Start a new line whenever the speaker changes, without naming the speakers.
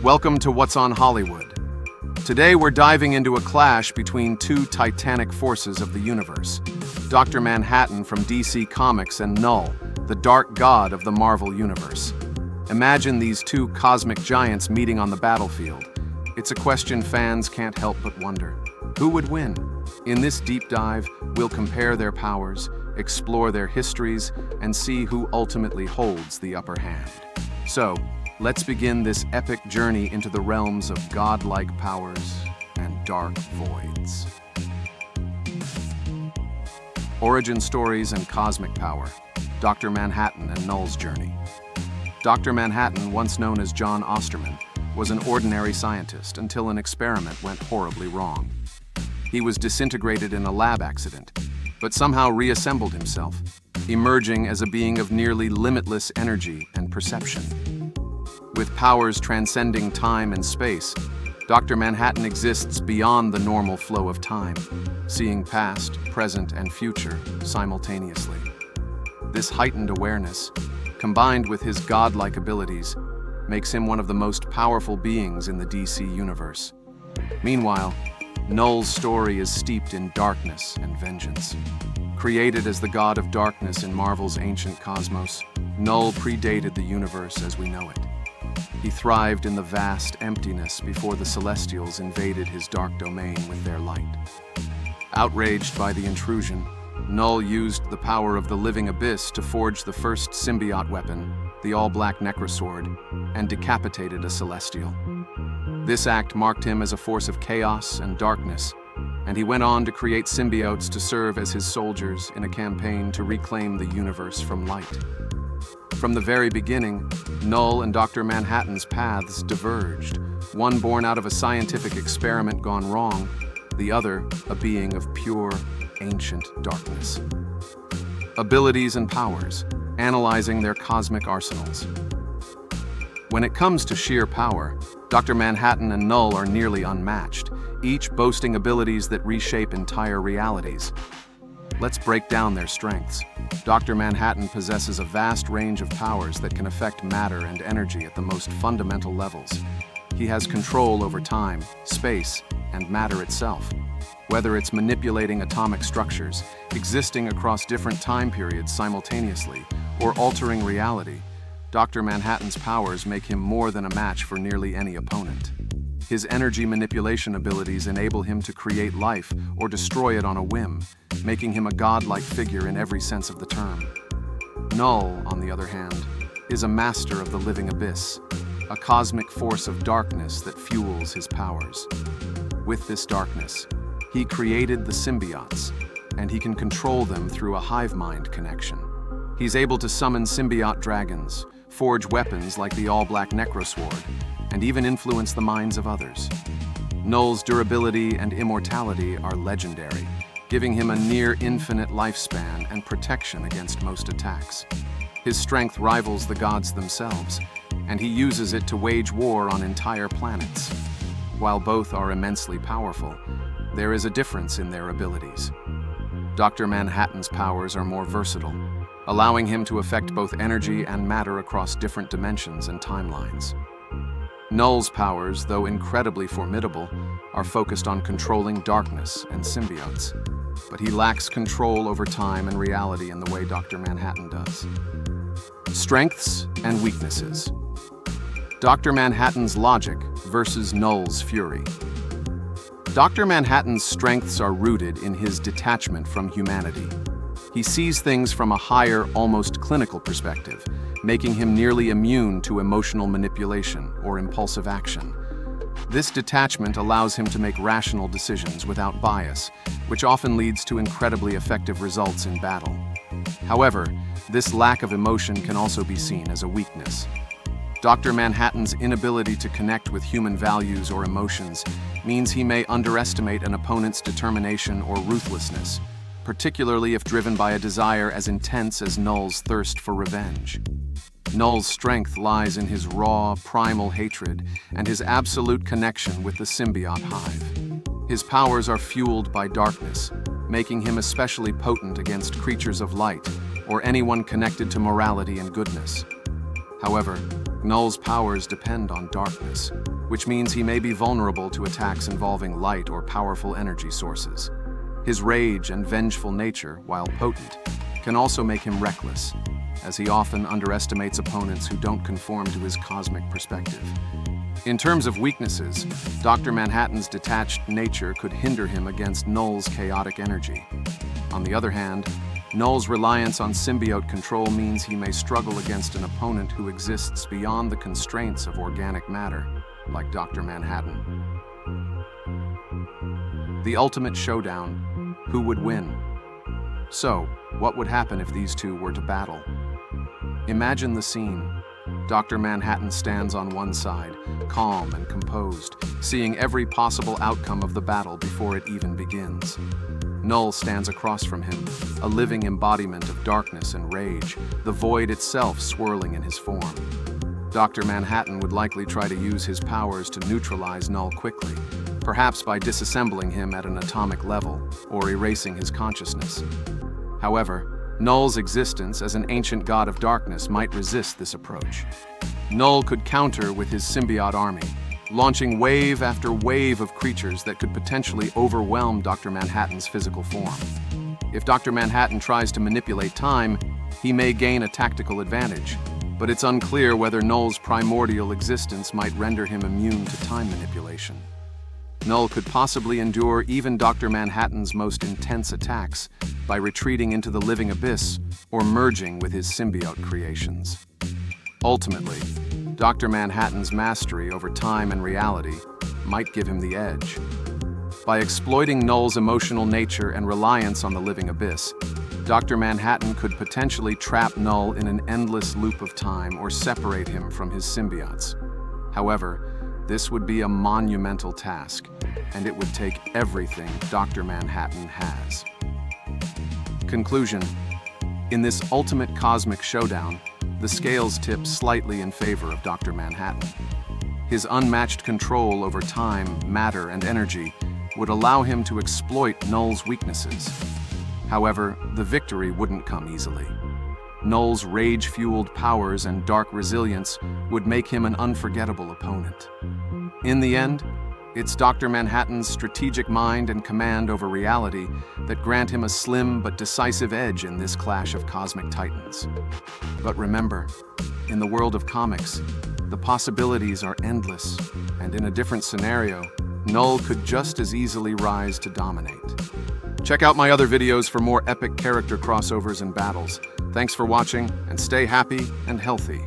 Welcome to What's on Hollywood. Today we're diving into a clash between two titanic forces of the universe, Dr. Manhattan from DC Comics and Knull, the dark god of the Marvel Universe. Imagine these two cosmic giants meeting on the battlefield. It's a question fans can't help but wonder. Who would win? In this deep dive, we'll compare their powers, explore their histories, and see who ultimately holds the upper hand. So, let's begin this epic journey into the realms of godlike powers and dark voids. Origin stories and cosmic power. Dr. Manhattan and Knull's journey. Dr. Manhattan, once known as John Osterman, was an ordinary scientist until an experiment went horribly wrong. He was disintegrated in a lab accident, but somehow reassembled himself, emerging as a being of nearly limitless energy and perception. With powers transcending time and space, Dr. Manhattan exists beyond the normal flow of time, seeing past, present, and future simultaneously. This heightened awareness, combined with his godlike abilities, makes him one of the most powerful beings in the DC universe. Meanwhile, Knull's story is steeped in darkness and vengeance. Created as the god of darkness in Marvel's ancient cosmos, Knull predated the universe as we know it. He thrived in the vast emptiness before the Celestials invaded his dark domain with their light. Outraged by the intrusion, Knull used the power of the living abyss to forge the first symbiote weapon, the all-black Necrosword, and decapitated a Celestial. This act marked him as a force of chaos and darkness, and he went on to create symbiotes to serve as his soldiers in a campaign to reclaim the universe from light. From the very beginning, Knull and Dr. Manhattan's paths diverged, one born out of a scientific experiment gone wrong, the other a being of pure, ancient darkness. Abilities and powers, analyzing their cosmic arsenals. When it comes to sheer power, Dr. Manhattan and Knull are nearly unmatched, each boasting abilities that reshape entire realities. Let's break down their strengths. Dr. Manhattan possesses a vast range of powers that can affect matter and energy at the most fundamental levels. He has control over time, space, and matter itself. Whether it's manipulating atomic structures, existing across different time periods simultaneously, or altering reality, Dr. Manhattan's powers make him more than a match for nearly any opponent. His energy manipulation abilities enable him to create life or destroy it on a whim, making him a godlike figure in every sense of the term. Knull, on the other hand, is a master of the living abyss, a cosmic force of darkness that fuels his powers. With this darkness, he created the symbiotes, and he can control them through a hive mind connection. He's able to summon symbiote dragons, forge weapons like the all-black Necrosword, and even influence the minds of others. Knull's durability and immortality are legendary, giving him a near-infinite lifespan and protection against most attacks. His strength rivals the gods themselves, and he uses it to wage war on entire planets. While both are immensely powerful, there is a difference in their abilities. Dr. Manhattan's powers are more versatile, allowing him to affect both energy and matter across different dimensions and timelines. Knull's powers, though incredibly formidable, are focused on controlling darkness and symbiotes, but he lacks control over time and reality in the way Dr. Manhattan does. Strengths and weaknesses. Dr. Manhattan's logic versus Knull's fury. Dr. Manhattan's strengths are rooted in his detachment from humanity. He sees things from a higher, almost clinical perspective, making him nearly immune to emotional manipulation or impulsive action. This detachment allows him to make rational decisions without bias, which often leads to incredibly effective results in battle. However, this lack of emotion can also be seen as a weakness. Dr. Manhattan's inability to connect with human values or emotions means he may underestimate an opponent's determination or ruthlessness, particularly if driven by a desire as intense as Knull's thirst for revenge. Knull's strength lies in his raw, primal hatred and his absolute connection with the symbiote hive. His powers are fueled by darkness, making him especially potent against creatures of light or anyone connected to morality and goodness. However, Knull's powers depend on darkness, which means he may be vulnerable to attacks involving light or powerful energy sources. His rage and vengeful nature, while potent, can also make him reckless, as he often underestimates opponents who don't conform to his cosmic perspective. In terms of weaknesses, Dr. Manhattan's detached nature could hinder him against Knull's chaotic energy. On the other hand, Knull's reliance on symbiote control means he may struggle against an opponent who exists beyond the constraints of organic matter, like Dr. Manhattan. The ultimate showdown: who would win? So, what would happen if these two were to battle? Imagine the scene. Dr. Manhattan stands on one side, calm and composed, seeing every possible outcome of the battle before it even begins. Knull stands across from him, a living embodiment of darkness and rage, the void itself swirling in his form. Dr. Manhattan would likely try to use his powers to neutralize Knull quickly, perhaps by disassembling him at an atomic level or erasing his consciousness. However, Knull's existence as an ancient god of darkness might resist this approach. Knull could counter with his symbiote army, launching wave after wave of creatures that could potentially overwhelm Dr. Manhattan's physical form. If Dr. Manhattan tries to manipulate time, he may gain a tactical advantage, but it's unclear whether Knull's primordial existence might render him immune to time manipulation. Knull could possibly endure even Dr. Manhattan's most intense attacks by retreating into the living abyss or merging with his symbiote creations. Ultimately, Dr. Manhattan's mastery over time and reality might give him the edge. By exploiting Knull's emotional nature and reliance on the living abyss, Dr. Manhattan could potentially trap Knull in an endless loop of time or separate him from his symbiotes. However, this would be a monumental task, and it would take everything Dr. Manhattan has. Conclusion: in this ultimate cosmic showdown, the scales tip slightly in favor of Dr. Manhattan. His unmatched control over time, matter, and energy would allow him to exploit Knull's weaknesses. However, the victory wouldn't come easily. Knull's rage-fueled powers and dark resilience would make him an unforgettable opponent. In the end, it's Dr. Manhattan's strategic mind and command over reality that grant him a slim but decisive edge in this clash of cosmic titans. But remember, in the world of comics, the possibilities are endless, and in a different scenario, Knull could just as easily rise to dominate. Check out my other videos for more epic character crossovers and battles. Thanks for watching, and stay happy and healthy.